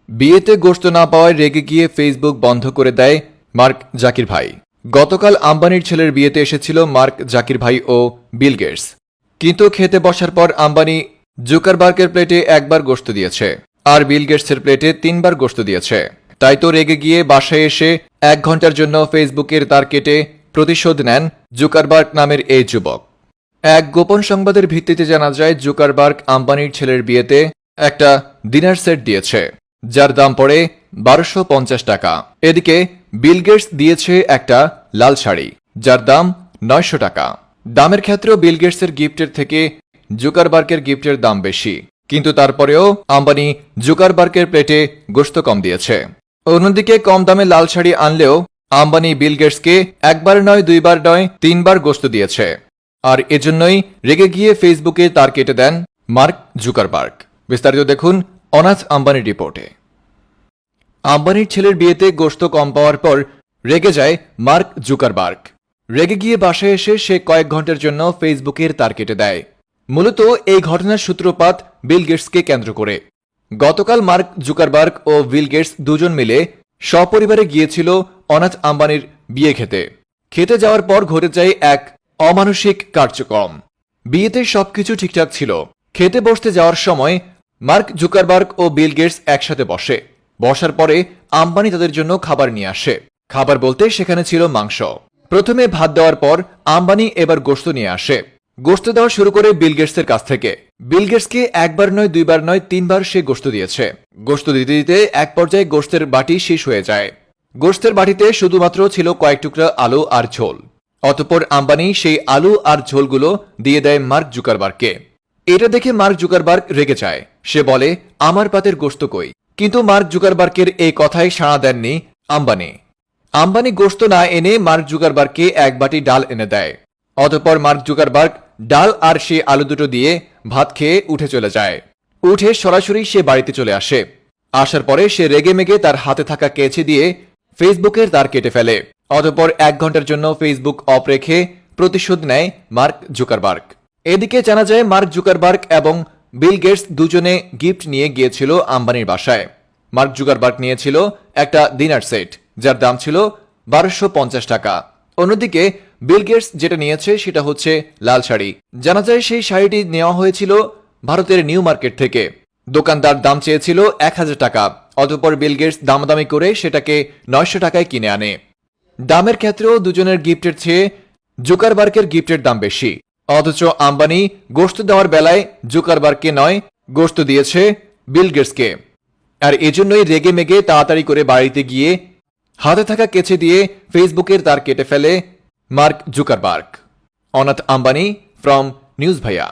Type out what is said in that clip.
বিয়েতে গোশত না পাওয়ায় রেগে গিয়ে ফেসবুক বন্ধ করে দেয় মার্ক জাকির ভাই। গতকাল আম্বানির ছেলের বিয়েতে এসেছিল মার্ক জাকির ভাই ও বিল গেটস, কিন্তু খেতে বসার পর আম্বানি জুকারবার্গের প্লেটে একবার গোশত দিয়েছে আর বিল গেটসের প্লেটে 3 বার গোশত দিয়েছে। তাই তো রেগে গিয়ে বাসায় এসে 1 ঘন্টার জন্য ফেসবুকের তার কেটে প্রতিশোধ নেন জুকারবার্গ নামের এই যুবক। এক গোপন সংবাদের ভিত্তিতে জানা যায় জুকারবার্গ আম্বানির ছেলের বিয়েতে একটা ডিনার সেট দিয়েছে, যার দাম পড়ে 1250 টাকা। এদিকে বিল গেটস দিয়েছে একটা লাল শাড়ি, যার দাম 900 টাকা। দামের ক্ষেত্রেও বিল গেটসের গিফটের থেকে জুকারবার্গের গিফটের দাম বেশি, কিন্তু তারপরেও আম্বানি জুকারবার্গের প্লেটে গোশত কম দিয়েছে। অন্যদিকে কম দামে লাল শাড়ি আনলেও আম্বানি বিল গেটসকে 1 বার নয় 2 বার নয় 3 বার গোশত দিয়েছে, আর এজন্যই রেগে গিয়ে ফেসবুকে তার কেটে দেন মার্ক জুকারবার্গ। বিস্তারিত দেখুন অনাথ আম্বানির রিপোর্টে। আম্বানির ছেলের বিয়েতে গোশত কম পাওয়ার পর রেগে যায় মার্ক জুকারবার্গ। রেগে গিয়ে বাসায় এসে সে কয়েক ঘন্টার জন্য ফেসবুকের তার কেটে দেয়। মূলত এই ঘটনার সূত্রপাত বিল গেটসকে কেন্দ্র করে। গতকাল মার্ক জুকারবার্গ ও বিল গেটস দুজন মিলে সপরিবারে গিয়েছিল অনাথ আম্বানির বিয়ে খেতে যাওয়ার পর ঘটে যায় এক অমানসিক কার্যক্রম। বিয়েতে সবকিছু ঠিকঠাক ছিল। খেতে বসতে যাওয়ার সময় মার্ক জুকারবার্গ ও বিল গেটস একসাথে বসার পরে আম্বানি তাদের জন্য খাবার নিয়ে আসে। খাবার বলতে সেখানে ছিল মাংস। প্রথমে ভাত দেওয়ার পর আম্বানি এবার গোশত নিয়ে আসে। গোশত দেওয়া শুরু করে বিল গেটসের কাছ থেকে। বিল গেটসকে 1 বার নয় 2 বার নয় 3 বার সে গোশত দিয়েছে। গোশত দিতে দিতে এক পর্যায়ে গোশতের বাটি শেষ হয়ে যায়। গোশতের বাটিতে শুধুমাত্র ছিল কয়েক টুকরা আলু আর ঝোল। অতঃপর আম্বানি সেই আলু আর ঝোলগুলো দিয়ে দেয় মার্ক জুকারবার্গকে। এটা দেখে মার্ক জুকারবার্গ রেগে যায়। সে বলে, আমার পাতের গোশত কই? কিন্তু মার্ক জুকারবার্গের এই কথায় সাড়া দেননি আম্বানি। আম্বানি গোশত না এনে মার্ক জুকারবার্গকে 1 বাটি ডাল এনে দেয়। অতঃপর মার্ক জুকারবার্গ ডাল আর সে আলু দুটো দিয়ে ভাত খেয়ে উঠে চলে যায়। উঠে সরাসরি সে বাড়িতে চলে আসে। আসার পরে সে রেগে মেগে তার হাতে থাকা কেচি দিয়ে ফেসবুকের তার কেটে ফেলে। অতঃপর 1 ঘন্টার জন্য ফেসবুক অফ রেখে প্রতিশোধ নেয় মার্ক জুকারবার্গ। এদিকে জানা যায় মার্ক জুকারবার্গ এবং বিল গেটস দুজনে গিফট নিয়ে গিয়েছিল আম্বানির বাসায়। মার্ক জুকারবার্গ নিয়েছিল একটা ডিনার সেট, যার দাম ছিল 1250 টাকা। অন্যদিকে বিল গেটস যেটা নিয়েছে সেটা হচ্ছে লাল শাড়ি। জানা যায় সেই শাড়িটি নেওয়া হয়েছিল ভারতের নিউ মার্কেট থেকে। দোকানদার দাম চেয়েছিল 1000 টাকা। অতঃপর বিল গেটস দামাদামি করে সেটাকে 900 টাকায় কিনে আনে। দামের ক্ষেত্রেও দুজনের গিফটের চেয়ে জুকারবার্গের গিফটের দাম বেশি। অথচ আম্বানি গোশত দেওয়ার বেলায় জুকারবার্গকে নয়, গোশত দিয়েছে বিল গেটসকে। আর এজন্যই রেগে মেগে তাড়াতাড়ি করে বাড়িতে গিয়ে হাতে থাকা কেচে দিয়ে ফেসবুকের তার কেটে ফেলে মার্ক জুকারবার্গ। অনাথ আম্বানি ফ্রম নিউজ ভাইয়া।